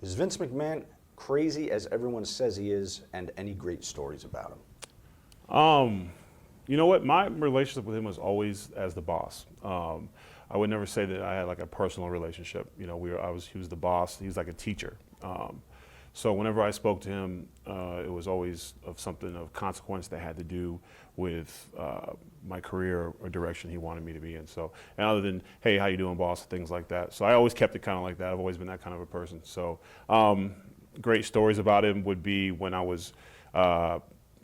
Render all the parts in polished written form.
Is Vince McMahon crazy as everyone says he is, and any great stories about him? You know what? My relationship with him was always as the boss. I would never say that I had like a personal relationship. You know, he was the boss. He was like a teacher. So whenever I spoke to him, it was always of something of consequence that had to do with my career or direction he wanted me to be in. So, and other than, hey, how you doing, boss, things like that. So I always kept it kind of like that. I've always been that kind of a person. So great stories about him would be when I was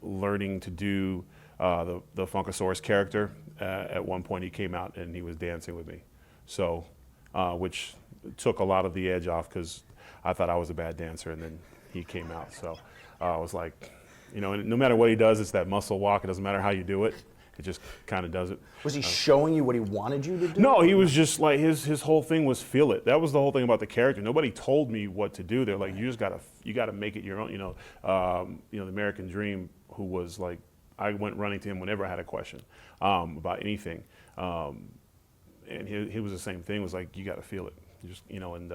learning to do the Funkasaurus character. At one point he came out and he was dancing with me. So, which took a lot of the edge off because I thought I was a bad dancer, and then he came out. So I was like, you know, no matter what he does, it's that muscle walk. It doesn't matter how you do it. It just kind of does it. Was he showing you what he wanted you to do? No, he was just like, his whole thing was feel it. That was the whole thing about the character. Nobody told me what to do. They're like, you gotta make it your own. You know, the American Dream, who was like, I went running to him whenever I had a question about anything. And he was the same thing. Was like, you got to feel it. You just, you know, and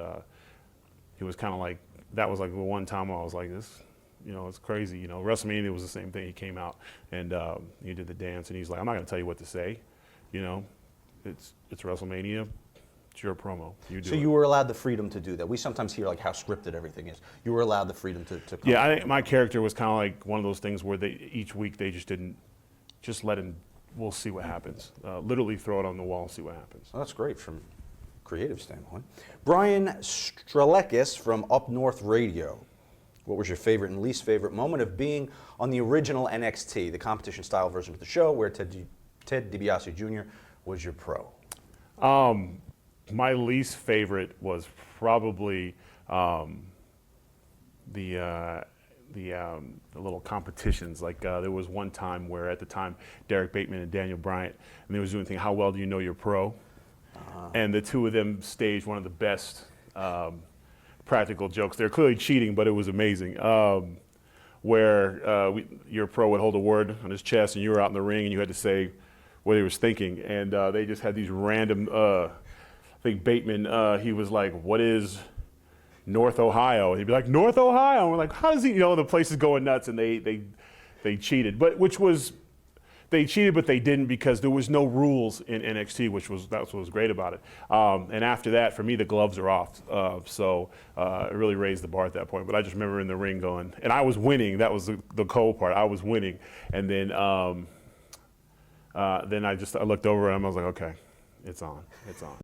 he was kind of like, that was like the one time where I was like, this, you know, it's crazy. You know, WrestleMania was the same thing. He came out and he did the dance, and he's like, I'm not going to tell you what to say. You know, it's WrestleMania. It's your promo. You do so it. You were allowed the freedom to do that. We sometimes hear like how scripted everything is. You were allowed the freedom to come. Yeah, I think my character was kind of like one of those things where each week they just didn't, just let him, we'll see what happens. Literally throw it on the wall and see what happens. Well, that's great from a creative standpoint. Brian Strelekis from Up North Radio. What was your favorite and least favorite moment of being on the original NXT, the competition style version of the show where Ted DiBiase Jr. was your pro? My least favorite was probably the little competitions. Like there was one time where at the time Derek Bateman and Daniel Bryant, and they was doing the thing, how well do you know your pro? And the two of them staged one of the best practical jokes. They're clearly cheating, but it was amazing. Where your pro would hold a word on his chest, and you were out in the ring, and you had to say what he was thinking. And they just had these random. I think Bateman, he was like, "What is North Ohio?" And he'd be like, "North Ohio." And we're like, "How does he?" You know, the place is going nuts, and they cheated, they cheated, but they didn't because there was no rules in NXT, that's what was great about it. And after that, for me, the gloves are off, so it really raised the bar at that point. But I just remember in the ring going, and I was winning. That was the cool part. I was winning, and then I looked over and I was like, okay, it's on.